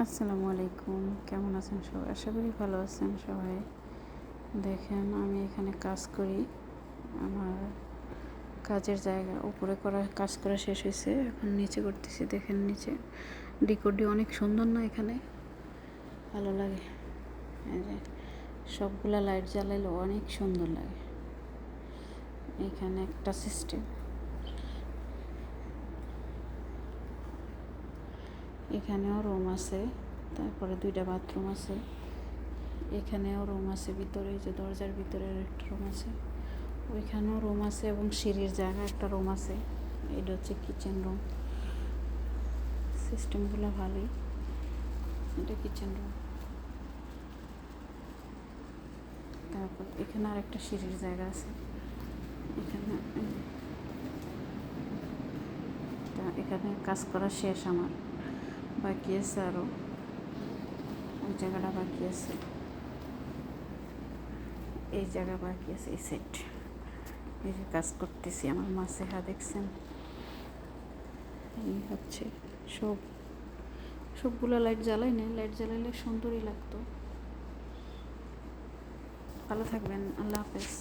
আসসালামু আলাইকুম, কেমন আছেন সবাই? আশা করি ভালো আছেন সবাই। দেখেন, আমি এখানে কাজ করি। আমার কাজের জায়গা উপরে কাজ করা শেষ হয়েছে, এখন নিচে করতেছি। দেখেন নিচে ডেকোরটি অনেক সুন্দর না? এখানে ভালো লাগে। এই যে সবগুলা লাইট জ্বালাইলে অনেক সুন্দর লাগে। এখানে একটা সিস্টেম, এখানেও রুম আছে, তারপরে 2টা বাথরুম আছে। এখানেও রুম আছে, ভিতরে যে দরজার ভিতরে একটা রুম আছে, ওইখানেও রুম আছে এবং সিঁড়ির জায়গা একটা রুম আছে। এটা হচ্ছে কিচেন রুম। সিস্টেমগুলো ভালোই। এটা কিচেন রুম। তারপর এখানে আর একটা সিঁড়ির জায়গা আছে। এখানে এখানে কাজ করা শেষ আমার, বাকি আছে আরও। ওই জায়গাটা বাকি আছে, এই জায়গা বাকি আছে, এই সাইড। এই যে কাজ করতেছি, আমার মাছে দেখছেন। এই হচ্ছে সবগুলো লাইট জ্বালাই না, লাইট জ্বালাইলে সুন্দরই লাগতো। ভালো থাকবেন, আল্লাহ হাফেজ।